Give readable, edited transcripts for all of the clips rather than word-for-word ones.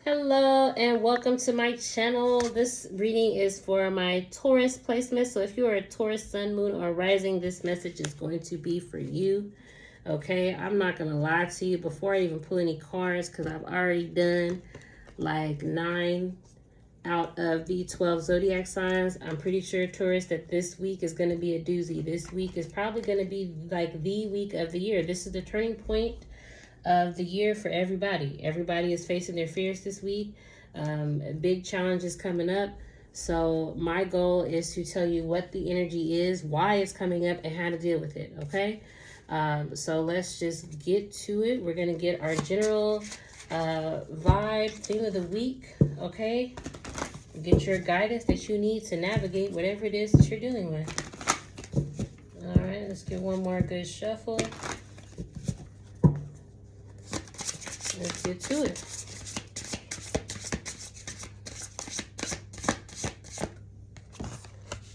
Hello and welcome to my channel. This reading is for my Taurus placement. So if you are a Taurus sun, moon, or rising, this message is going to be for you. Okay, I'm not going to lie to you before I even pull any cards because I've already done like 9 out of the 12 zodiac signs. I'm pretty sure, Taurus, that this week is going to be a doozy. This week is probably going to be like the week of the year. This is the turning point of the year for everybody. Everybody is facing their fears this week. Big challenges coming up. So my goal is to tell you what the energy is, why it's coming up, and how to deal with it. Okay. So let's just get to it. We're going to get our general vibe, theme of the week. Okay. Get your guidance that you need to navigate whatever it is that you're dealing with. All right. Let's get one more good shuffle. Let's get to it.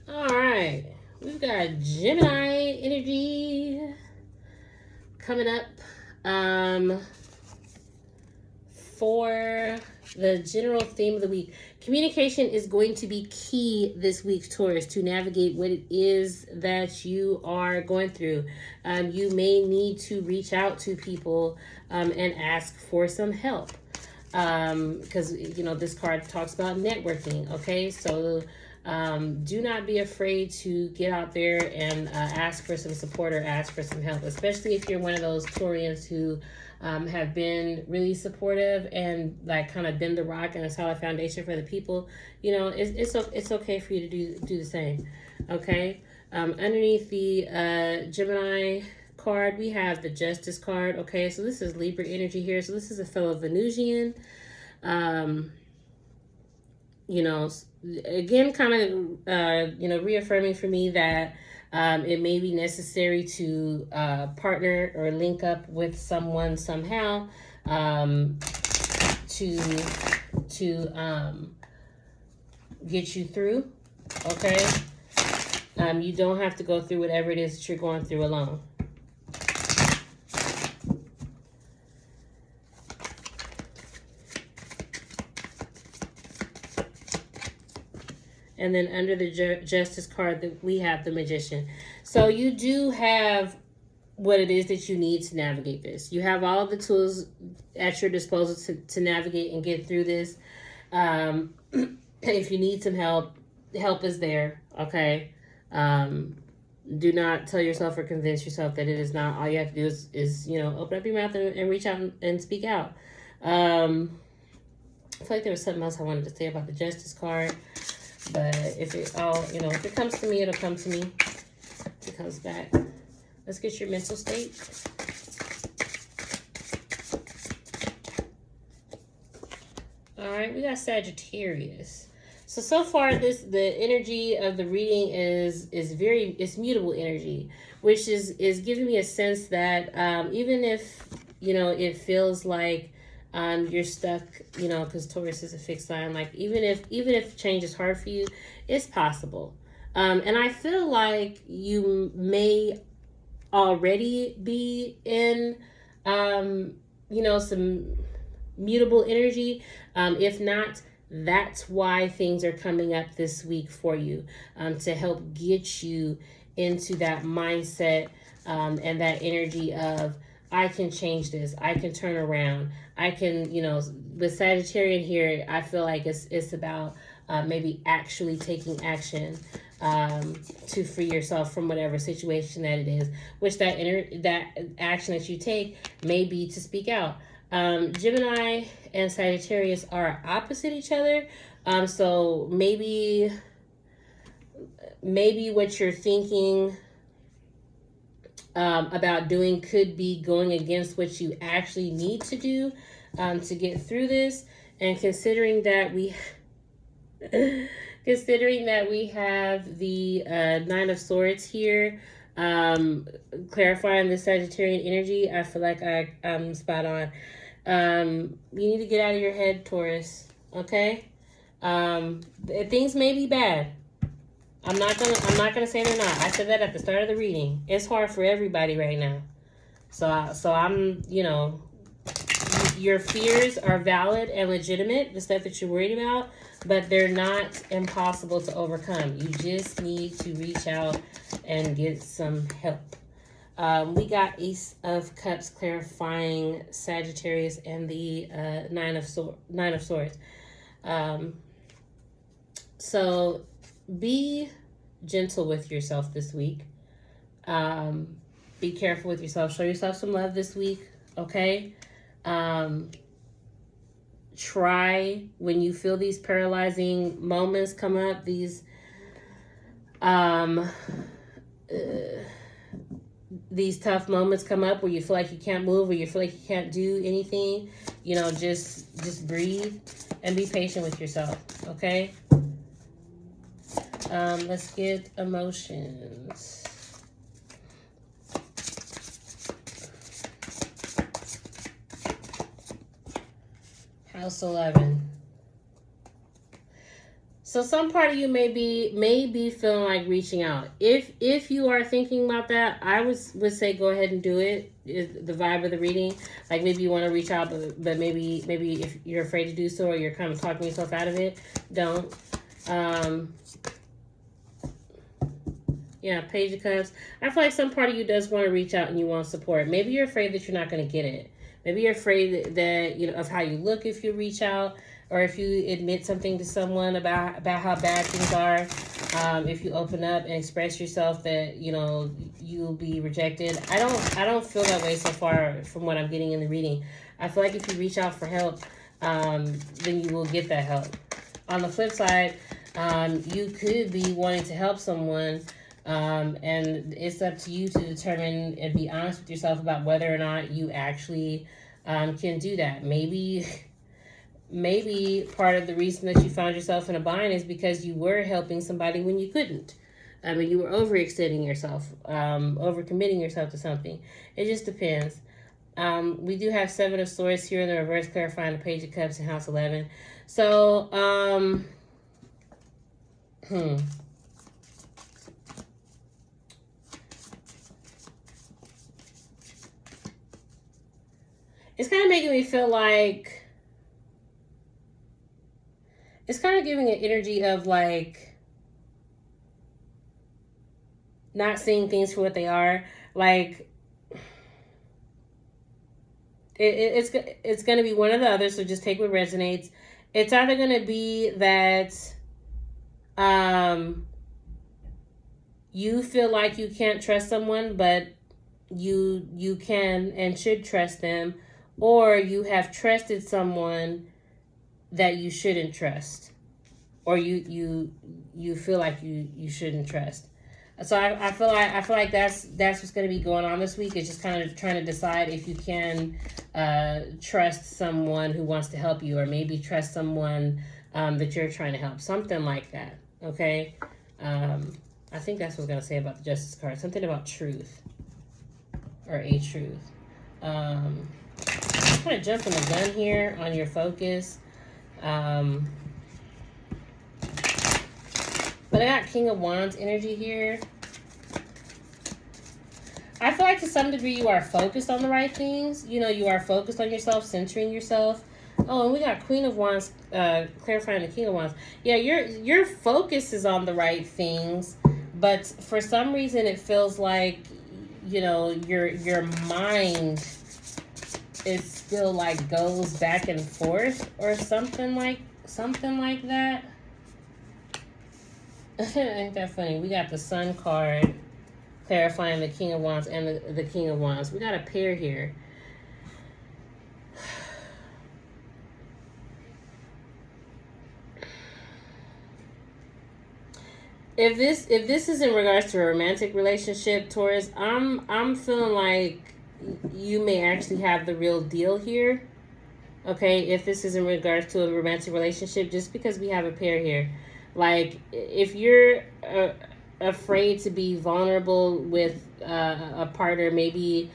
All right. We've got Gemini energy coming up for the general theme of the week. Communication is going to be key this week, Taurus, to navigate what it is that you are going through. You may need to reach out to people and ask for some help because, you know, this card talks about networking, okay? So do not be afraid to get out there and ask for some support or ask for some help, especially if you're one of those Taurians who have been really supportive and like kind of been the rock and a solid foundation for the people. You know, it's okay for you to do the same. Okay. Underneath the Gemini card, we have the Justice card. Okay, so this is Libra energy here. So this is a fellow Venusian. You know, again, kind of you know, reaffirming for me that it may be necessary to partner or link up with someone somehow to get you through. Okay, you don't have to go through whatever it is that you're going through alone. And then under the Justice card, we have the Magician. So you do have what it is that you need to navigate this. You have all of the tools at your disposal to navigate and get through this. If you need some help, help is there, okay? Do not tell yourself or convince yourself that it is not. All you have to do is you know, open up your mouth and reach out and speak out. I feel like there was something else I wanted to say about the Justice card. But if it you know, if it comes to me, it'll come to me. If it comes back. Let's get your mental state. All right, we got Sagittarius. So far the energy of the reading is it's mutable energy, which is giving me a sense that even if, you know, it feels like you're stuck, you know, because Taurus is a fixed sign. Like even if change is hard for you, it's possible. And I feel like you may already be in, you know, some mutable energy. If not, that's why things are coming up this week for you, to help get you into that mindset and that energy of, I can change this. I can turn around. I can, you know, with Sagittarian here, I feel like it's about maybe actually taking action to free yourself from whatever situation that it is, which that action that you take may be to speak out. Gemini and Sagittarius are opposite each other. So maybe what you're thinking about doing could be going against what you actually need to do to get through this. And considering that we have the Nine of Swords here, clarifying the Sagittarian energy, I feel like I'm spot on. You need to get out of your head, Taurus. Okay, things may be bad. I'm not gonna say they're not. I said that at the start of the reading. It's hard for everybody right now. So I'm, you know, your fears are valid and legitimate, the stuff that you're worried about, but they're not impossible to overcome. You just need to reach out and get some help. We got Ace of Cups clarifying Sagittarius and the Nine of Swords. So be gentle with yourself this week. Be careful with yourself. Show yourself some love this week, okay? Try, when you feel these paralyzing moments come up, these tough moments come up where you feel like you can't move, or you feel like you can't do anything, just breathe and be patient with yourself, okay? Let's get emotions. House 11. So some part of you may be feeling like reaching out. If you are thinking about that, I would say go ahead and do it. Is the vibe of the reading. Like maybe you want to reach out, but maybe if you're afraid to do so, or you're kind of talking yourself out of it, don't. Yeah, Page of Cups. I feel like some part of you does want to reach out and you want support. Maybe you're afraid that you're not going to get it. Maybe you're afraid that of how you look if you reach out, or if you admit something to someone about how bad things are. If you open up and express yourself, that you'll be rejected. I don't feel that way so far from what I'm getting in the reading. I feel like if you reach out for help, then you will get that help. On the flip side, you could be wanting to help someone. And it's up to you to determine and be honest with yourself about whether or not you actually can do that. Maybe part of the reason that you found yourself in a bind is because you were helping somebody when you couldn't. I mean, you were overextending yourself, overcommitting yourself to something. It just depends. We do have 7 of Swords here in the reverse, clarifying the Page of Cups in House 11. So, it's kind of making me feel like it's kind of giving an energy of like not seeing things for what they are. Like it's going to be one or the other, so just take what resonates. It's either going to be that you feel like you can't trust someone, but you can and should trust them, or you have trusted someone that you shouldn't trust, or you feel like you shouldn't trust. So I feel like that's what's going to be going on this week. It's just kind of trying to decide if you can trust someone who wants to help you, or maybe trust someone that you're trying to help. Something like that. Okay. I think that's what I was going to say about the Justice card. Something about truth, or a truth. I'm kind of jumping the gun here on your focus. But I got King of Wands energy here. I feel like to some degree you are focused on the right things. You are focused on yourself, centering yourself. Oh, and we got Queen of Wands clarifying the King of Wands. Yeah, your focus is on the right things, but for some reason it feels like your mind is still like goes back and forth, or something like that. Ain't that funny? We got the Sun card clarifying the King of Wands and the King of Wands. We got a pair here. If this is in regards to a romantic relationship, Taurus, I'm feeling like you may actually have the real deal here. Okay, if this is in regards to a romantic relationship, just because we have a pair here. Like, if you're afraid to be vulnerable with a partner, maybe,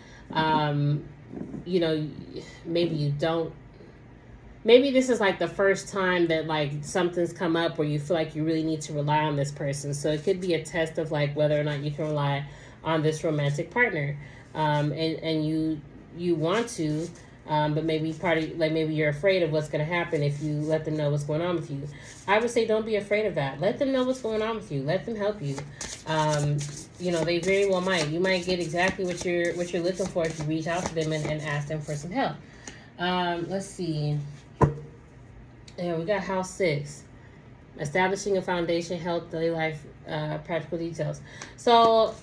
maybe you don't. Maybe this is like the first time that like something's come up where you feel like you really need to rely on this person. So it could be a test of like whether or not you can rely on this romantic partner. And you want to. But maybe maybe you're afraid of what's going to happen if you let them know what's going on with you. I would say don't be afraid of that. Let them know what's going on with you. Let them help you. They very well might. You might get exactly what you're looking for if you reach out to them and ask them for some help. Let's see. Yeah, we got house 6. Establishing a foundation, health, daily life, practical details. So,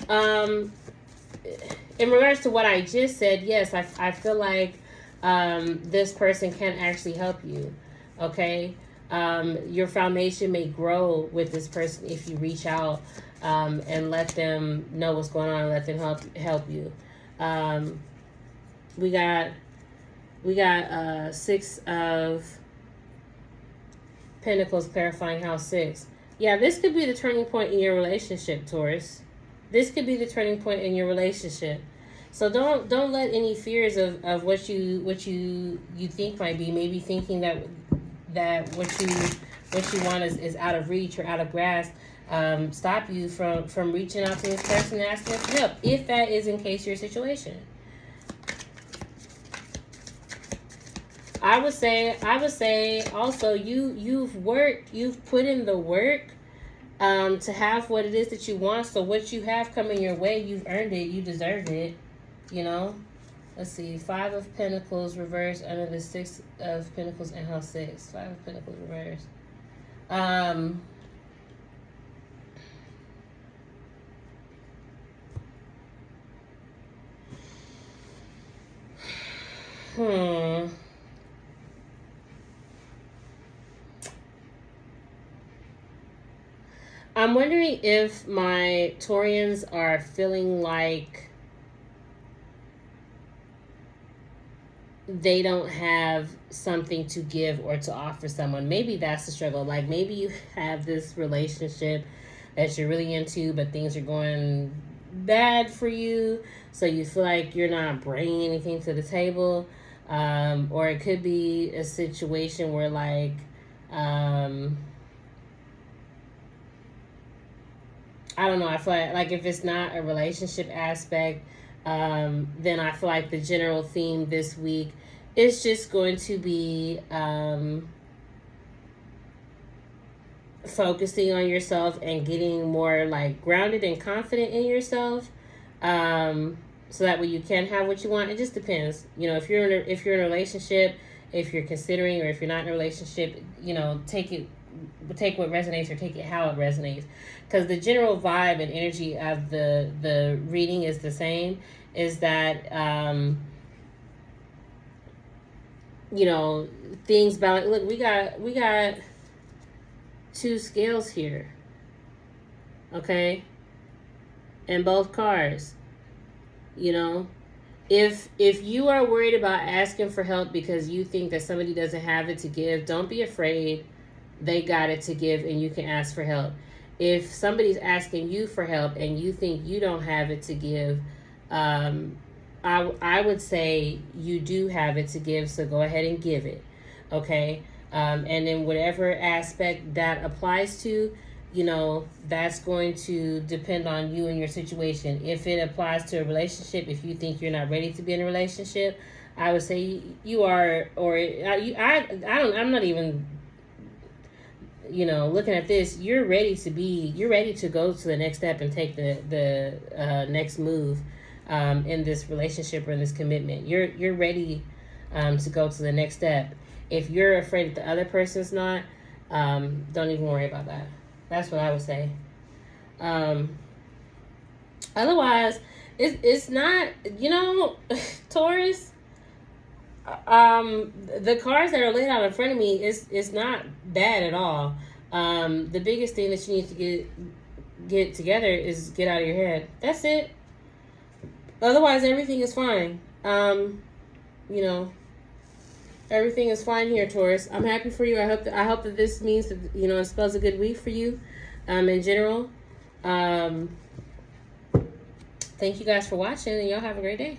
in regards to what I just said, yes, I feel like this person can actually help you. Okay? Your foundation may grow with this person if you reach out and let them know what's going on and let them help you. We got 6 of Pentacles clarifying house 6. Yeah, this could be the turning point in your relationship, Taurus. This could be the turning point in your relationship. So don't let any fears of what you think might be, maybe thinking that what you want is out of reach or out of grasp, stop you from reaching out to this person and asking for help, if that is in case your situation. I would say also you've put in the work to have what it is that you want. So what you have coming your way, you've earned it, you deserve it, Let's see, 5 of Pentacles reversed under the 6 of Pentacles in house 6. 5 of Pentacles reversed. I'm wondering if my Taurians are feeling like they don't have something to give or to offer someone. Maybe that's the struggle. Like maybe you have this relationship that you're really into, but things are going bad for you. So you feel like you're not bringing anything to the table. Or it could be a situation where I don't know. I feel like if it's not a relationship aspect, then I feel like the general theme this week is just going to be focusing on yourself and getting more grounded and confident in yourself, so that way you can have what you want. It just depends. If you're in a relationship, if you're considering, or if you're not in a relationship, take what resonates or take it how it resonates, because the general vibe and energy of the reading is the same, is that things balance. Look, we got 2 scales here, okay, and both cards. If you are worried about asking for help because you think that somebody doesn't have it to give, don't be afraid. They got it to give and you can ask for help. If somebody's asking you for help and you think you don't have it to give, I would say you do have it to give, so go ahead and give it, okay? And then whatever aspect that applies to, that's going to depend on you and your situation. If it applies to a relationship, if you think you're not ready to be in a relationship, I would say you are, or I'm not even, looking at this, you're ready to go to the next step and take the next move in this relationship or in this commitment. You're ready to go to the next step. If you're afraid that the other person's not, don't even worry about that. That's what I would say. Otherwise, it's not, Taurus, the cards that are laid out in front of me is not bad at all. The biggest thing that you need to get together is get out of your head. That's it. Otherwise, everything is fine. Everything is fine here, Taurus. I'm happy for you. I hope that this means that it spells a good week for you, in general. Thank you guys for watching, and y'all have a great day.